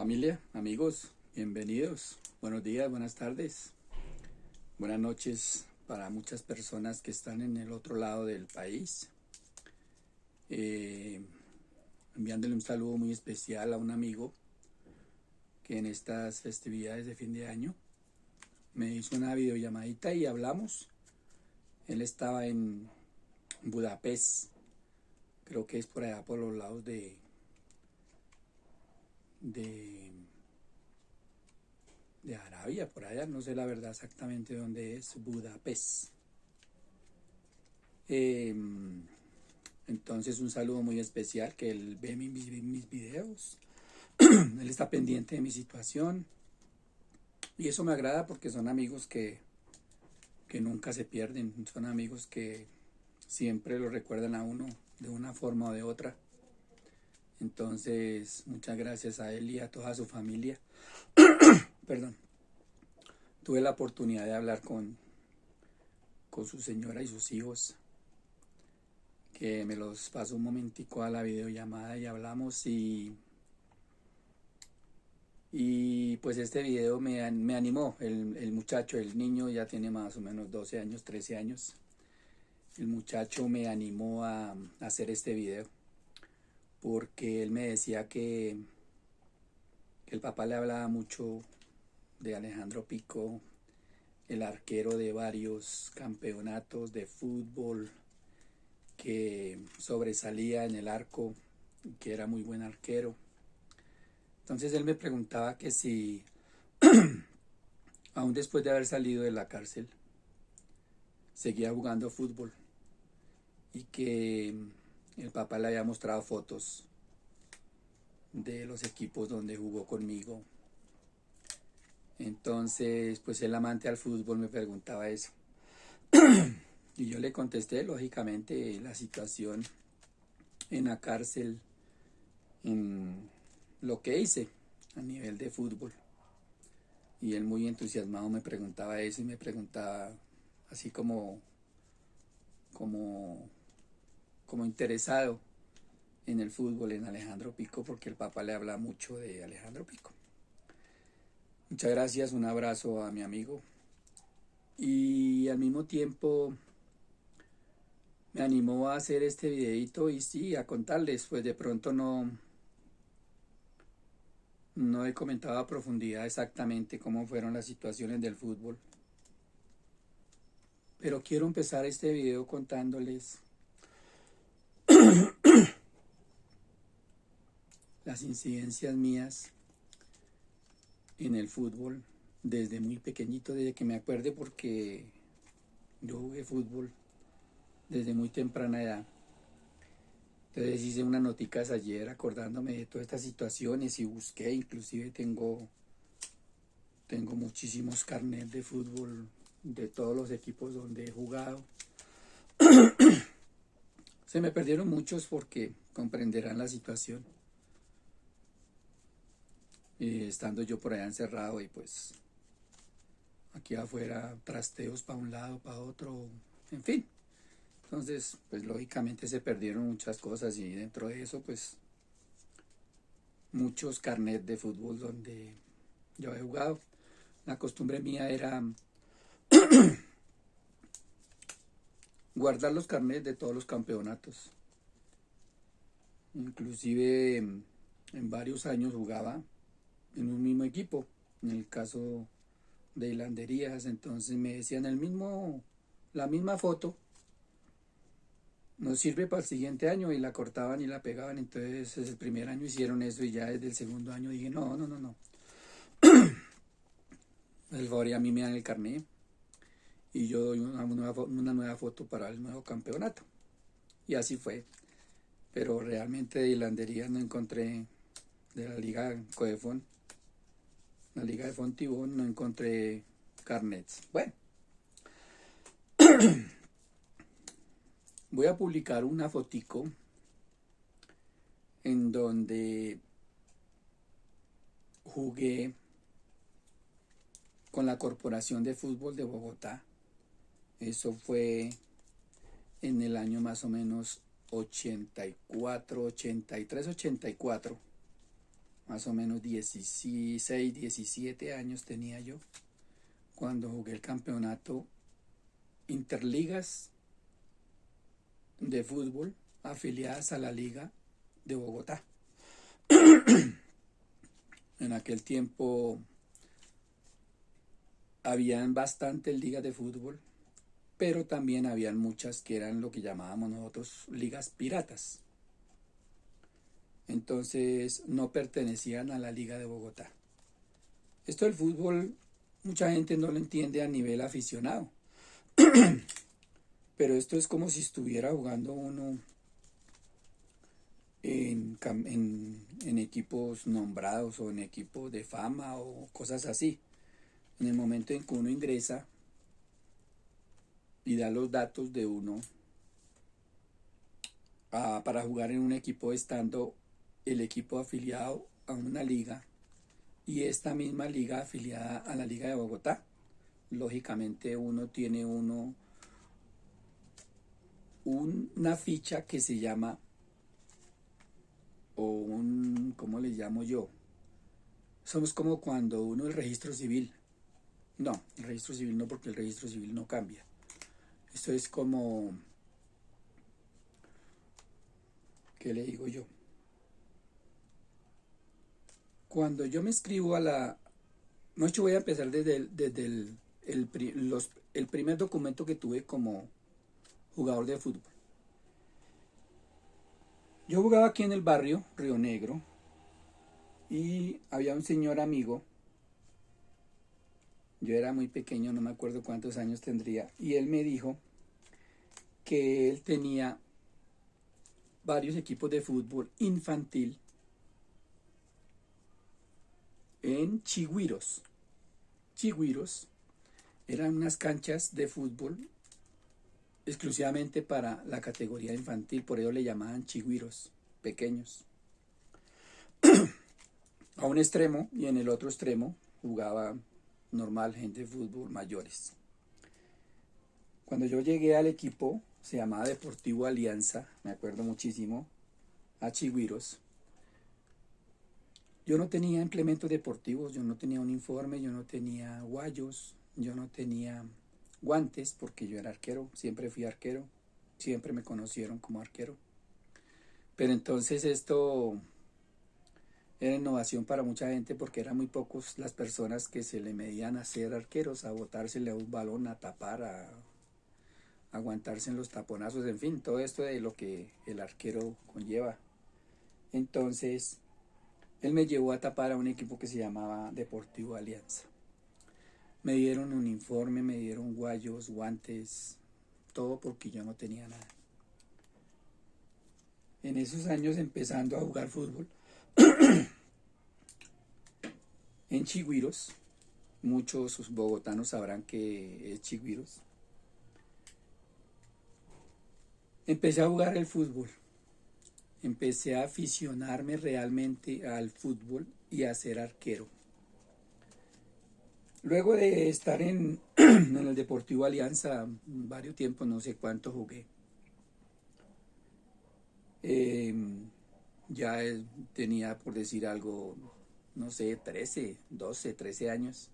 Familia, amigos, bienvenidos. Buenos días, buenas tardes, buenas noches para muchas personas que están en el otro lado del país. Enviándole un saludo muy especial a un amigo que en estas festividades de fin de año me hizo una videollamadita y hablamos. Él estaba en Budapest, creo que es por allá por los lados de Arabia, por allá, no sé la verdad exactamente dónde es Budapest. Entonces un saludo muy especial, que él ve mis videos, él está pendiente de mi situación y eso me agrada porque son amigos que nunca se pierden, son amigos que siempre lo recuerdan a uno de una forma o de otra. Entonces muchas gracias a él y a toda su familia. Perdón. Tuve la oportunidad de hablar con su señora y sus hijos, que me los pasó un momentico a la videollamada y hablamos y pues este video me animó. El muchacho, el niño ya tiene más o menos 12 años, 13 años. El muchacho me animó a hacer este video porque él me decía que el papá le hablaba mucho de Alejandro Pico, el arquero de varios campeonatos de fútbol, que sobresalía en el arco, que era muy buen arquero. Entonces él me preguntaba que si, aún después de haber salido de la cárcel, seguía jugando fútbol y que el papá le había mostrado fotos de los equipos donde jugó conmigo. Entonces, pues el amante al fútbol me preguntaba eso. Y yo le contesté, lógicamente, la situación en la cárcel, en lo que hice a nivel de fútbol. Y él muy entusiasmado me preguntaba eso y me preguntaba así como interesado en el fútbol, en Alejandro Pico, porque el papá le habla mucho de Alejandro Pico. Muchas gracias, un abrazo a mi amigo. Y al mismo tiempo me animó a hacer este videito y sí, a contarles, pues de pronto no he comentado a profundidad exactamente cómo fueron las situaciones del fútbol. Pero quiero empezar este video contándoles las incidencias mías en el fútbol desde muy pequeñito, desde que me acuerde, porque yo jugué fútbol desde muy temprana edad. Entonces hice unas noticas ayer acordándome de todas estas situaciones y busqué, inclusive tengo muchísimos carnets de fútbol de todos los equipos donde he jugado. Se me perdieron muchos porque comprenderán la situación. Estando yo por allá encerrado y pues aquí afuera trasteos para un lado, para otro, en fin. Entonces, pues lógicamente se perdieron muchas cosas y dentro de eso, pues muchos carnets de fútbol donde yo he jugado. La costumbre mía era guardar los carnets de todos los campeonatos. Inclusive en varios años jugaba en un mismo equipo. En el caso de Hilanderías, entonces me decían la misma foto nos sirve para el siguiente año y la cortaban y la pegaban. Entonces el primer año hicieron eso y ya desde el segundo año dije no. El favor, y a mí me dan el carnet y yo doy una nueva foto para el nuevo campeonato. Y así fue. Pero realmente de Hilanderías no encontré, de la Liga Codefon, la Liga de Fontibón, no encontré carnets. Bueno, voy a publicar una fotico en donde jugué con la Corporación de Fútbol de Bogotá. Eso fue en el año más o menos 84, 83, 84, más o menos 16, 17 años tenía yo cuando jugué el campeonato Interligas de fútbol afiliadas a la Liga de Bogotá. En aquel tiempo habían bastantes ligas de fútbol, pero también habían muchas que eran lo que llamábamos nosotros ligas piratas. Entonces no pertenecían a la Liga de Bogotá. Esto del fútbol mucha gente no lo entiende a nivel aficionado, pero esto es como si estuviera jugando uno en equipos nombrados o en equipos de fama o cosas así. En el momento en que uno ingresa y da los datos de uno para jugar en un equipo, estando el equipo afiliado a una liga y esta misma liga afiliada a la Liga de Bogotá, lógicamente uno tiene una ficha que se llama, ¿cómo le llamo yo? Somos como cuando uno el registro civil. No, el registro civil no, porque el registro civil no cambia. Esto es como, ¿qué le digo yo? Cuando yo me inscribo no, yo voy a empezar desde el primer documento que tuve como jugador de fútbol. Yo jugaba aquí en el barrio, Río Negro, y había un señor amigo. Yo era muy pequeño, no me acuerdo cuántos años tendría, y él me dijo que él tenía varios equipos de fútbol infantil en Chigüiros. Chigüiros eran unas canchas de fútbol exclusivamente para la categoría infantil, por ello le llamaban chigüiros, pequeños. A un extremo y en el otro extremo jugaba normal gente de fútbol mayores. Cuando yo llegué al equipo, se llamaba Deportivo Alianza, me acuerdo muchísimo, a Chigüiros. Yo no tenía implementos deportivos, yo no tenía uniforme, yo no tenía guayos, yo no tenía guantes porque yo era arquero, siempre fui arquero, siempre me conocieron como arquero. Pero entonces esto era innovación para mucha gente porque eran muy pocos las personas que se le medían a ser arqueros, a botársele a un balón, a tapar, a aguantarse en los taponazos, en fin, todo esto de lo que el arquero conlleva. Entonces él me llevó a tapar a un equipo que se llamaba Deportivo Alianza. Me dieron uniforme, me dieron guayos, guantes, todo porque yo no tenía nada. En esos años empezando a jugar fútbol en Chigüiros, muchos bogotanos sabrán que es Chigüiros. Empecé a jugar el fútbol, empecé a aficionarme realmente al fútbol y a ser arquero. Luego de estar en el Deportivo Alianza varios tiempos, no sé cuánto jugué, ya tenía, por decir algo, no sé, 13, 12, 13 años.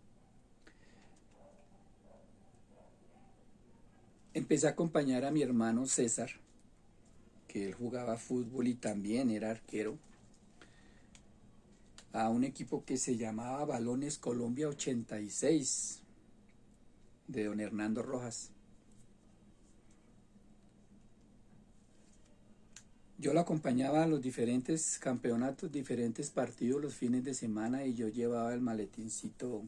Empecé a acompañar a mi hermano César, que él jugaba fútbol y también era arquero, a un equipo que se llamaba Balones Colombia 86, de don Hernando Rojas. Yo lo acompañaba a los diferentes campeonatos, diferentes partidos los fines de semana, y yo llevaba el maletincito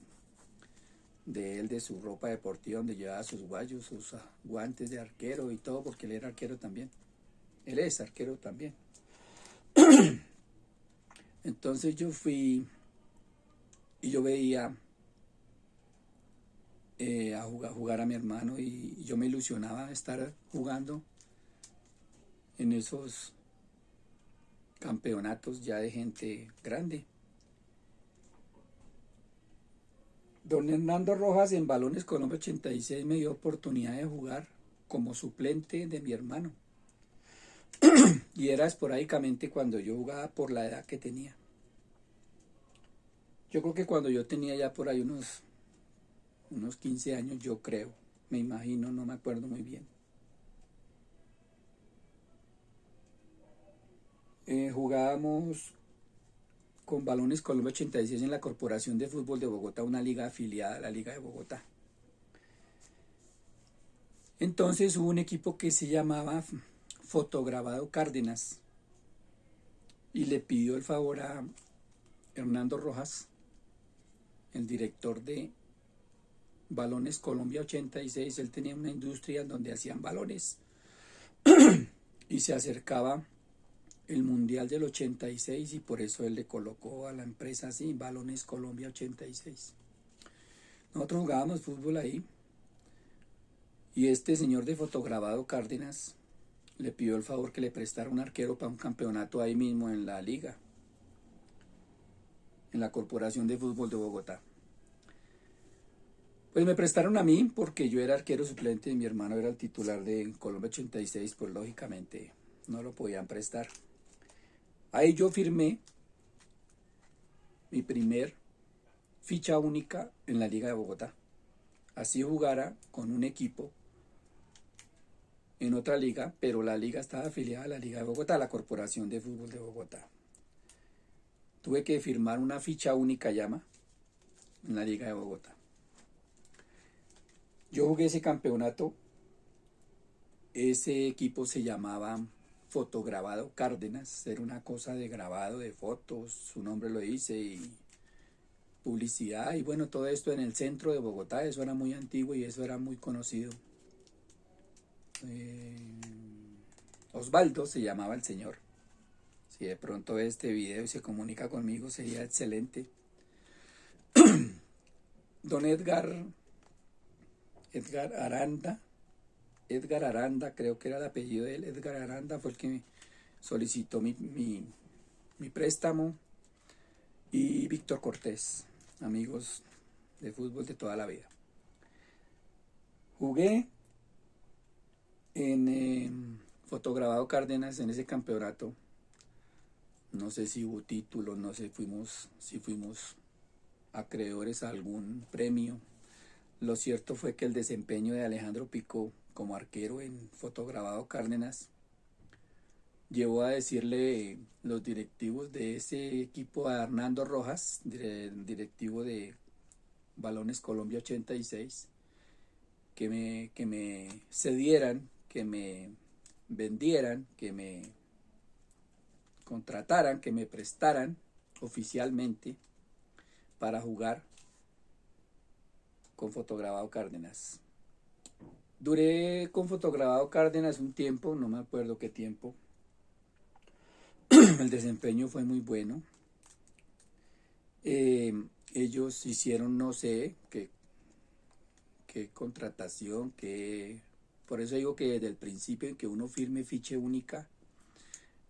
de él, de su ropa deportiva, donde llevaba sus guayos, sus guantes de arquero y todo, porque él era arquero también. Él es arquero también. Entonces yo fui y yo veía a jugar a mi hermano, y yo me ilusionaba estar jugando en esos campeonatos ya de gente grande. Don Hernando Rojas en Balones Colombia 86 me dio oportunidad de jugar como suplente de mi hermano. Y era esporádicamente cuando yo jugaba por la edad que tenía. Yo creo que cuando yo tenía ya por ahí unos 15 años, yo creo, me imagino, no me acuerdo muy bien. Jugábamos con Balones Colombia 86 en la Corporación de Fútbol de Bogotá, una liga afiliada a la Liga de Bogotá. Entonces hubo un equipo que se llamaba Fotograbado Cárdenas y le pidió el favor a Hernando Rojas, el director de Balones Colombia 86. Él tenía una industria donde hacían balones y se acercaba el Mundial del 86 y por eso él le colocó a la empresa así, Balones Colombia 86. Nosotros jugábamos fútbol ahí y este señor de Fotograbado Cárdenas le pidió el favor que le prestara un arquero para un campeonato ahí mismo en la liga, en la Corporación de Fútbol de Bogotá. Pues me prestaron a mí porque yo era arquero suplente y mi hermano era el titular de Colombia 86, pues lógicamente no lo podían prestar. Ahí yo firmé mi primer ficha única en la Liga de Bogotá. Así jugara con un equipo en otra liga, pero la liga estaba afiliada a la Liga de Bogotá, a la Corporación de Fútbol de Bogotá. Tuve que firmar una ficha única llama en la Liga de Bogotá. Yo jugué ese campeonato, ese equipo se llamaba Fotograbado Cárdenas, era una cosa de grabado de fotos, su nombre lo dice, y publicidad, y bueno, todo esto en el centro de Bogotá, eso era muy antiguo y eso era muy conocido. Osvaldo se llamaba el señor. Si de pronto ve este video y se comunica conmigo, sería excelente. Don Edgar Aranda, creo que era el apellido de él. Edgar Aranda fue el que solicitó mi préstamo. Y Víctor Cortés, amigos de fútbol de toda la vida. Jugué en Fotograbado Cárdenas en ese campeonato. No sé si hubo títulos, no sé si fuimos acreedores a algún premio. Lo cierto fue que el desempeño de Alejandro Picó como arquero en Fotograbado Cárdenas llevó a decirle los directivos de ese equipo a Hernando Rojas, directivo de Balones Colombia 86, que me cedieran, que me vendieran, que me contrataran, que me prestaran oficialmente para jugar con Fotograbado Cárdenas. Duré con Fotograbado Cárdenas un tiempo, no me acuerdo qué tiempo. El desempeño fue muy bueno. Ellos hicieron no sé qué contratación, por eso digo que desde el principio en que uno firme ficha única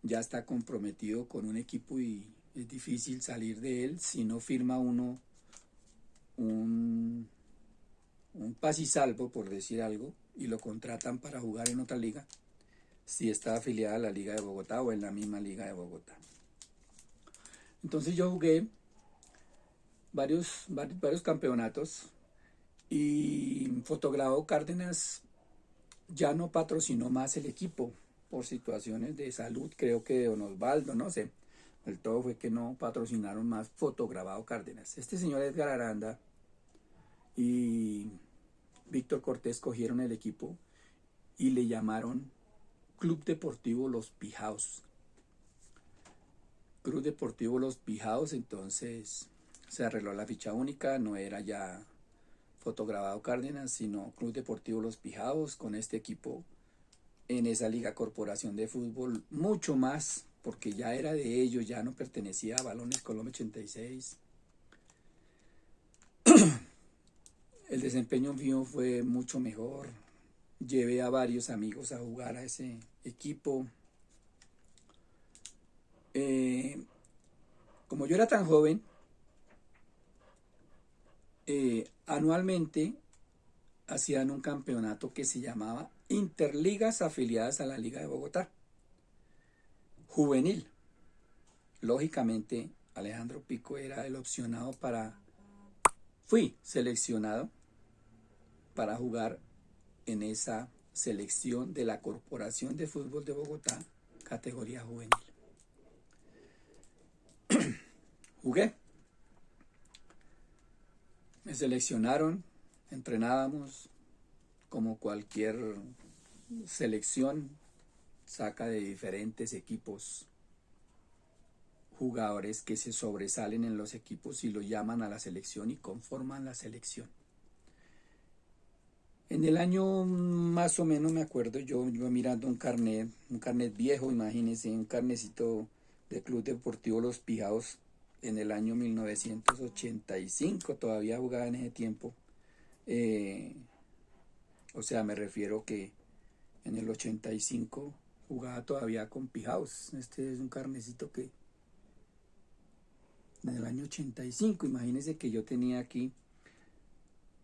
ya está comprometido con un equipo y es difícil salir de él si no firma uno un paz y salvo, por decir algo, y lo contratan para jugar en otra liga, si está afiliada a la Liga de Bogotá o en la misma Liga de Bogotá. Entonces yo jugué varios campeonatos y Fotograbado Cárdenas ya no patrocinó más el equipo por situaciones de salud, creo que de don Osvaldo, no sé. El todo fue que no patrocinaron más Fotograbado Cárdenas. Este señor Edgar Aranda y Víctor Cortés cogieron el equipo y le llamaron Club Deportivo Los Pijaos. Club Deportivo Los Pijaos, entonces se arregló la ficha única, no era ya Fotograbado Cárdenas, sino Club Deportivo Los Pijaos, con este equipo en esa liga Corporación de Fútbol, mucho más, porque ya era de ellos, ya no pertenecía a Balones Colombia 86. El desempeño mío fue mucho mejor. Llevé a varios amigos a jugar a ese equipo. Como yo era tan joven, anualmente hacían un campeonato que se llamaba Interligas afiliadas a la Liga de Bogotá, juvenil. Lógicamente Alejandro Pico era el opcionado fui seleccionado para jugar en esa selección de la Corporación de Fútbol de Bogotá, categoría juvenil. Jugué, me seleccionaron, entrenábamos como cualquier selección, saca de diferentes equipos jugadores que se sobresalen en los equipos y lo llaman a la selección y conforman la selección. En el año más o menos me acuerdo yo mirando un carnet viejo, imagínense, un carnecito de Club Deportivo Los Pijaos en el año 1985, todavía jugaba en ese tiempo. O sea, me refiero que en el 85 jugaba todavía con Pijaos. Este es un carnecito que en el año 85, imagínense que yo tenía aquí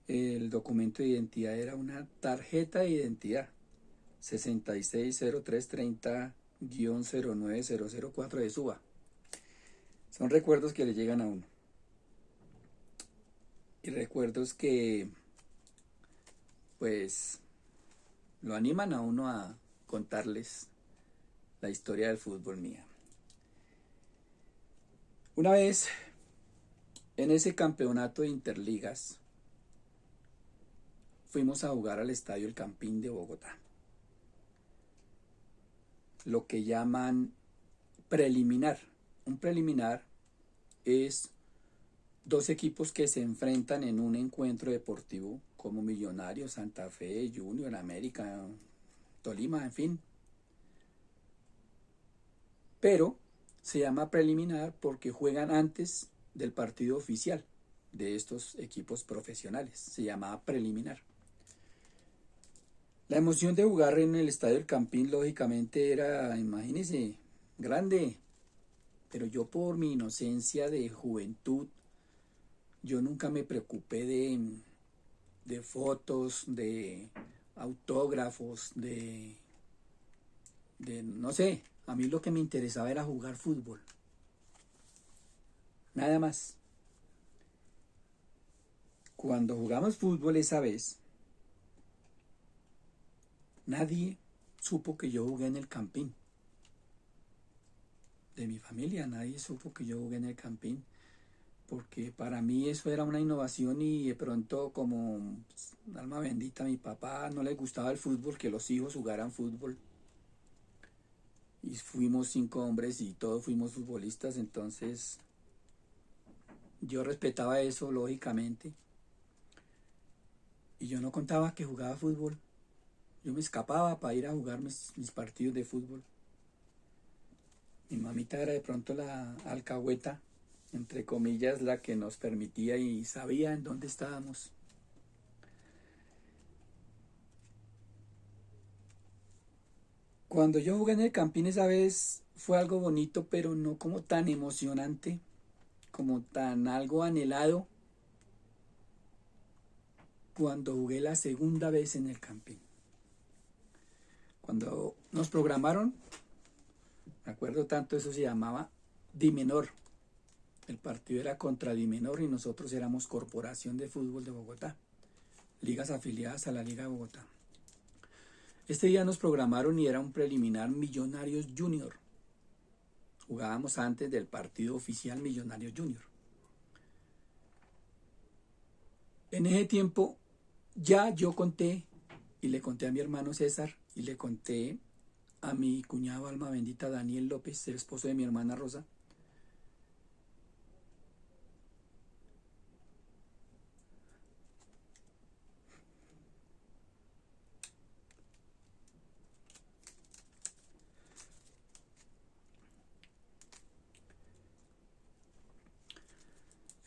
el documento de identidad, era una tarjeta de identidad 660330-09004 de Suba. Son recuerdos que le llegan a uno. Y recuerdos que pues lo animan a uno a contarles la historia del fútbol mía. Una vez en ese campeonato de interligas fuimos a jugar al estadio El Campín de Bogotá. Lo que llaman preliminar. Un preliminar es dos equipos que se enfrentan en un encuentro deportivo como Millonarios, Santa Fe, Junior, América, Tolima, en fin. Pero se llama preliminar porque juegan antes del partido oficial de estos equipos profesionales. Se llamaba preliminar. La emoción de jugar en el estadio El Campín, lógicamente, era, imagínense, grande. Pero yo, por mi inocencia de juventud, yo nunca me preocupé de fotos, de autógrafos, no sé. A mí lo que me interesaba era jugar fútbol. Nada más. Cuando jugamos fútbol esa vez, nadie supo que yo jugué en el Campín. De mi familia, nadie supo que yo jugué en el Campín. Porque para mí eso era una innovación y de pronto, como alma bendita, a mi papá no le gustaba el fútbol, que los hijos jugaran fútbol. Y fuimos 5 hombres y todos fuimos futbolistas, entonces yo respetaba eso, lógicamente. Y yo no contaba que jugaba fútbol. Yo me escapaba para ir a jugar mis partidos de fútbol. Mi mamita era de pronto la alcahueta, entre comillas, la que nos permitía y sabía en dónde estábamos. Cuando yo jugué en el Campín esa vez fue algo bonito, pero no como tan emocionante, como tan algo anhelado, cuando jugué la segunda vez en el Campín. Cuando nos programaron, me acuerdo tanto, eso se llamaba Dimenor. El partido era contra Dimenor y nosotros éramos Corporación de Fútbol de Bogotá, ligas afiliadas a la Liga de Bogotá. Este día nos programaron y era un preliminar Millonarios Junior. Jugábamos antes del partido oficial Millonarios Junior. En ese tiempo ya yo conté y le conté a mi hermano César y le conté a mi cuñado alma bendita Daniel López, el esposo de mi hermana Rosa.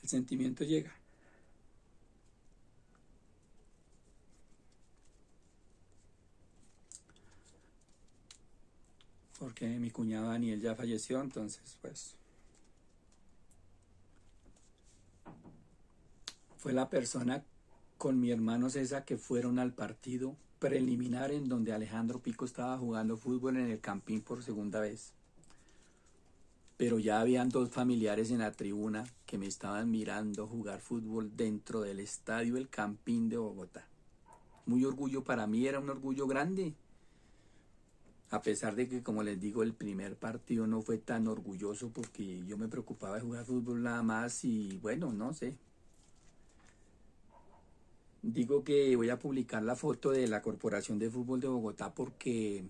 El sentimiento llega. Porque mi cuñado Daniel ya falleció, entonces pues fue la persona con mi hermano César que fueron al partido preliminar en donde Alejandro Pico estaba jugando fútbol en el Campín por segunda vez. pero ya habían dos familiares en la tribuna que me estaban mirando jugar fútbol dentro del estadio El Campín de Bogotá. Muy orgullo para mí, era un orgullo grande. A pesar de que, como les digo, el primer partido no fue tan orgulloso porque yo me preocupaba de jugar fútbol nada más y bueno, no sé. Digo que voy a publicar la foto de la Corporación de Fútbol de Bogotá porque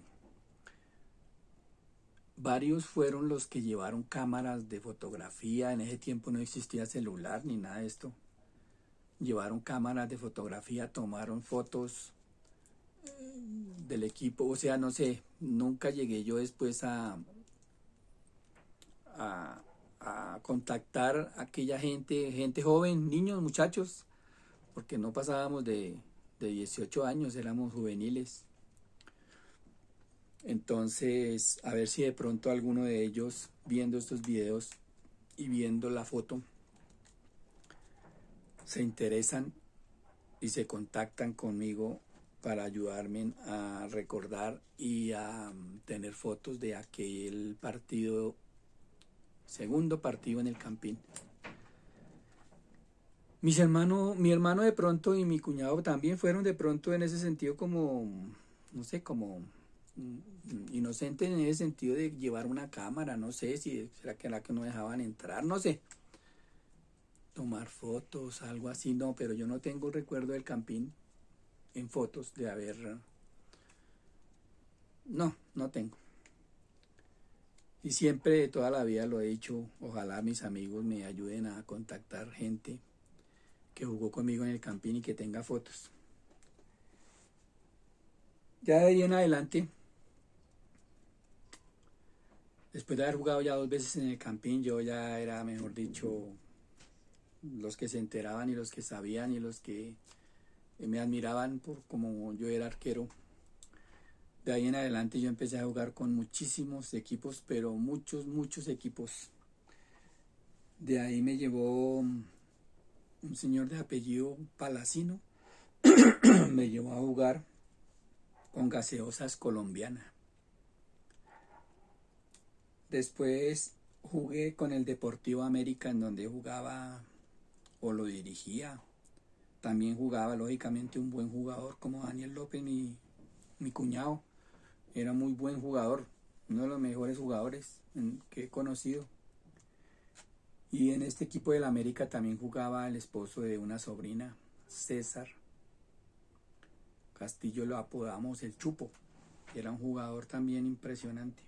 varios fueron los que llevaron cámaras de fotografía. En ese tiempo no existía celular ni nada de esto. Llevaron cámaras de fotografía, tomaron fotos del equipo. O sea, no sé, nunca llegué yo después a, a contactar a aquella gente joven, niños, muchachos, porque no pasábamos de 18 años, éramos juveniles. Entonces, a ver si de pronto alguno de ellos, viendo estos videos y viendo la foto, se interesan y se contactan conmigo para ayudarme a recordar y a tener fotos de aquel partido, segundo partido en el Campín. Mi hermano de pronto y mi cuñado también fueron de pronto en ese sentido como, no sé, como inocentes en ese sentido de llevar una cámara, no sé si será que era que no dejaban entrar, no sé, tomar fotos, algo así, no, pero yo no tengo recuerdo del Campín en fotos de haber, no tengo. Y siempre de toda la vida lo he dicho, ojalá mis amigos me ayuden a contactar gente que jugó conmigo en el Campín y que tenga fotos. Ya de ahí en adelante, después de haber jugado ya 2 veces en el Campín, yo ya era, mejor dicho, los que se enteraban y los que sabían y los que me admiraban por como yo era arquero. De ahí en adelante yo empecé a jugar con muchísimos equipos, pero muchos equipos. De ahí me llevó un señor de apellido Palacino, me llevó a jugar con Gaseosas Colombiana. Después jugué con el Deportivo América, en donde jugaba o lo dirigía. También jugaba, lógicamente, un buen jugador como Daniel López, mi cuñado. Era muy buen jugador, uno de los mejores jugadores que he conocido. Y en este equipo del América también jugaba el esposo de una sobrina, César Castillo, lo apodamos el Chupo, que era un jugador también impresionante.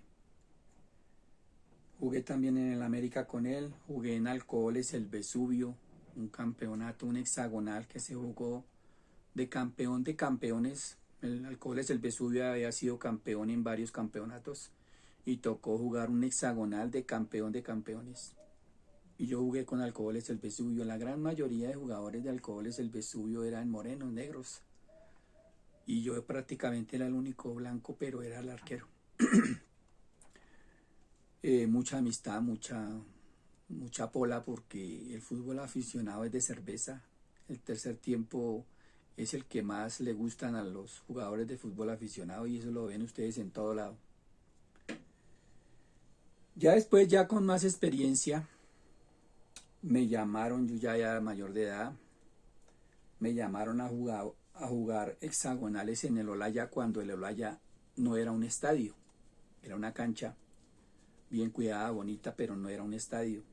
Jugué también en el América con él, jugué en Alcoholes el Vesubio, un campeonato, un hexagonal que se jugó de campeón de campeones. El Alcoholes el Vesubio había sido campeón en varios campeonatos y tocó jugar un hexagonal de campeón de campeones. Y yo jugué con Alcoholes el Vesubio. La gran mayoría de jugadores de Alcoholes el Vesubio eran morenos, negros. Y yo prácticamente era el único blanco, pero era el arquero. Mucha amistad, mucha pola, porque el fútbol aficionado es de cerveza. El tercer tiempo es el que más le gustan a los jugadores de fútbol aficionado y eso lo ven ustedes en todo lado. Ya después, ya con más experiencia, me llamaron, yo ya era mayor de edad, me llamaron a jugar hexagonales en el Olaya cuando el Olaya no era un estadio, era una cancha bien cuidada, bonita, pero no era un estadio.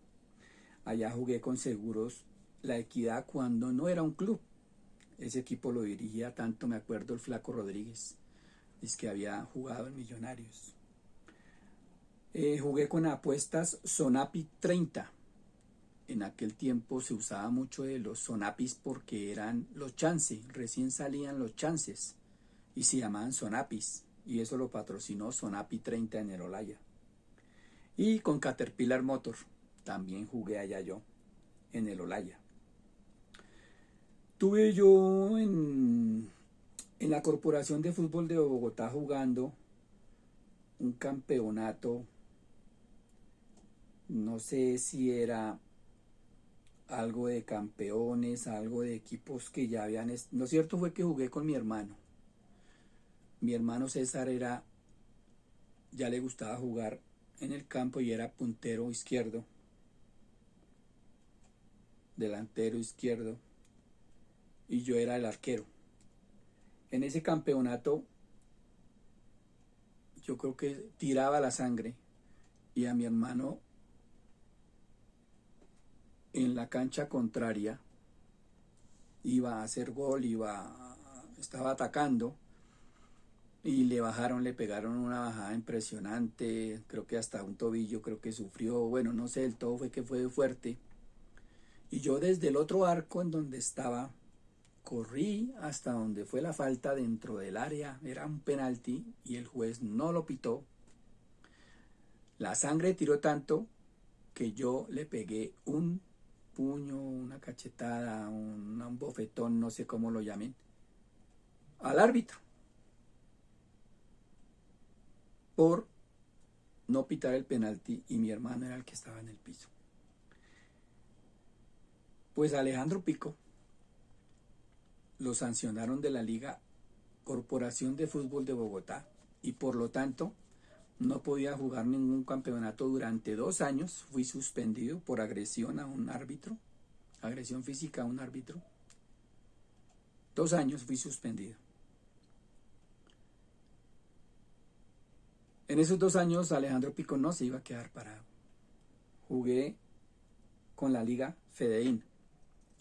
Allá jugué con Seguros La Equidad cuando no era un club. Ese equipo lo dirigía tanto, me acuerdo, el Flaco Rodríguez, es que había jugado en Millonarios. Jugué con apuestas Sonapi 30. En aquel tiempo se usaba mucho de los Sonapis porque eran los chances, recién salían los chances y se llamaban Sonapis, y eso lo patrocinó Sonapi 30 en el Olaya. Y con Caterpillar Motor también jugué allá yo, en el Olaya. Tuve yo en la Corporación de Fútbol de Bogotá jugando un campeonato, no sé si era algo de campeones, algo de equipos que ya habían... Lo cierto fue que jugué con mi hermano. Mi hermano César ya le gustaba jugar en el campo y era puntero izquierdo, delantero izquierdo, y yo era el arquero. En ese campeonato yo creo que tiraba la sangre y a mi hermano en la cancha contraria iba a hacer gol, estaba atacando y le pegaron una bajada impresionante, creo que hasta un tobillo creo que sufrió, bueno, no sé, el todo fue que fue fuerte. Y yo desde el otro arco en donde estaba, corrí hasta donde fue la falta dentro del área, era un penalti y el juez no lo pitó. La sangre tiró tanto que yo le pegué un puño, una cachetada, un bofetón, no sé cómo lo llamen, al árbitro por no pitar el penalti y mi hermano era el que estaba en el piso. Pues Alejandro Pico lo sancionaron de la Liga Corporación de Fútbol de Bogotá y por lo tanto no podía jugar ningún campeonato durante 2 años. Fui suspendido por agresión a un árbitro, agresión física a un árbitro. 2 años fui suspendido. En esos 2 años Alejandro Pico no se iba a quedar parado. Jugué con la Liga Fedeín,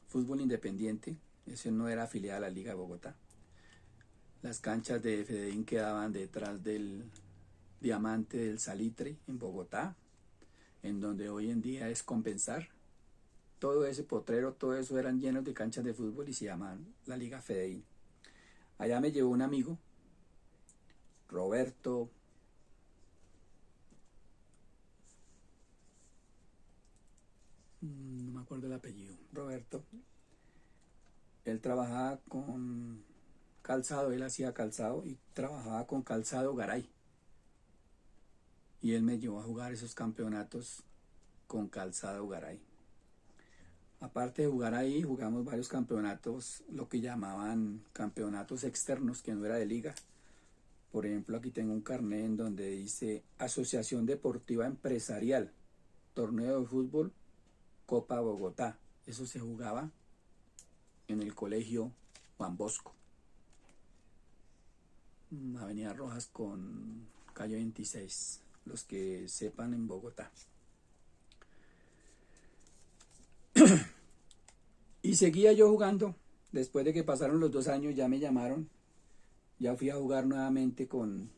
fútbol independiente. Ese no era afiliado a la Liga de Bogotá. Las canchas de Fedeín quedaban detrás del Diamante del Salitre en Bogotá, en donde hoy en día es Compensar. Todo ese potrero, todo eso eran llenos de canchas de fútbol y se llamaban la Liga Fedeín. Allá me llevó un amigo, Roberto, no me acuerdo el apellido, Roberto. Él trabajaba con calzado, él hacía calzado y trabajaba con Calzado Garay. Y él me llevó a jugar esos campeonatos con Calzado Garay. Aparte de jugar ahí, jugamos varios campeonatos, lo que llamaban campeonatos externos, que no era de liga. Por ejemplo, aquí tengo un carnet en donde dice Asociación Deportiva Empresarial, Torneo de Fútbol, Copa Bogotá. Eso se jugaba en el colegio Juan Bosco, Avenida Rojas con calle 26, los que sepan en Bogotá. Y seguía yo jugando. Después de que pasaron los 2 años ya me llamaron. Ya fui a jugar nuevamente con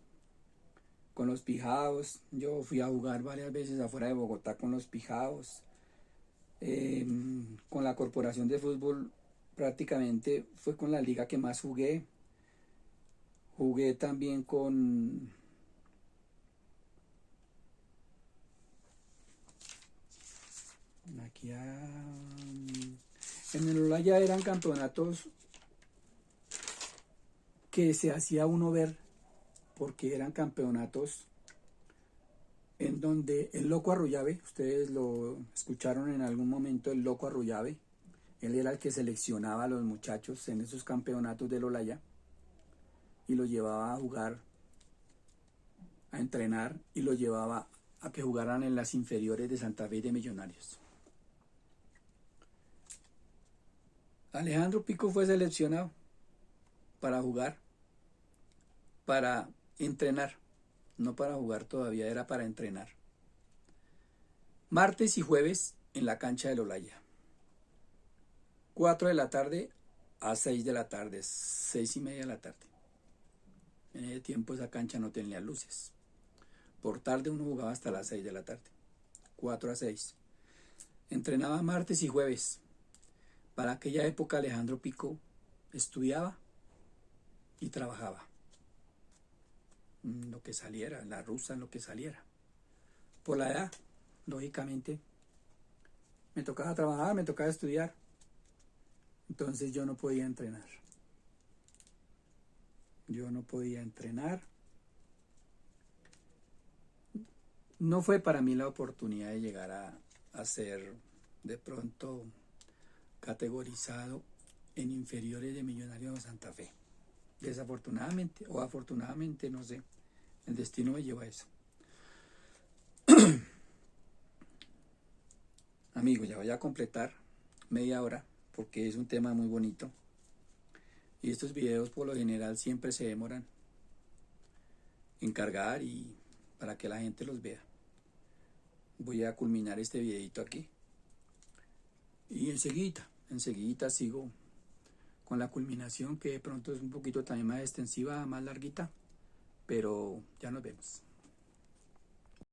los Pijaos. Yo fui a jugar varias veces afuera de Bogotá con los Pijaos. Con la Corporación de Fútbol prácticamente fue con la liga que más jugué. Jugué también con... Aquí en el Olaya eran campeonatos que se hacía uno ver porque eran campeonatos en donde el Loco Arrullave, ustedes lo escucharon en algún momento, el Loco Arrullave, él era el que seleccionaba a los muchachos en esos campeonatos del Olaya y los llevaba a jugar, a entrenar y los llevaba a que jugaran en las inferiores de Santa Fe y de Millonarios. Alejandro Pico fue seleccionado para jugar, para entrenar, no para jugar todavía, era para entrenar. Martes y jueves en la cancha del Olaya. 4 de la tarde a 6 de la tarde, 6:30 de la tarde. En ese tiempo esa cancha no tenía luces. Por tarde uno jugaba hasta las 6 de la tarde, 4 a 6. Entrenaba martes y jueves. Para aquella época Alejandro Pico estudiaba y trabajaba. Lo que saliera, la rusa, lo que saliera. Por la edad, lógicamente, me tocaba trabajar, me tocaba estudiar. Entonces yo no podía entrenar. No fue para mí la oportunidad de llegar a ser de pronto categorizado en inferiores de Millonarios de Santa Fe. Desafortunadamente o afortunadamente, no sé, el destino me llevó a eso. Amigos, ya voy a completar media hora porque es un tema muy bonito. Y estos videos por lo general siempre se demoran en cargar y para que la gente los vea. Voy a culminar este videito aquí. Y enseguida sigo con la culminación, que de pronto es un poquito también más extensiva, más larguita. Pero ya nos vemos.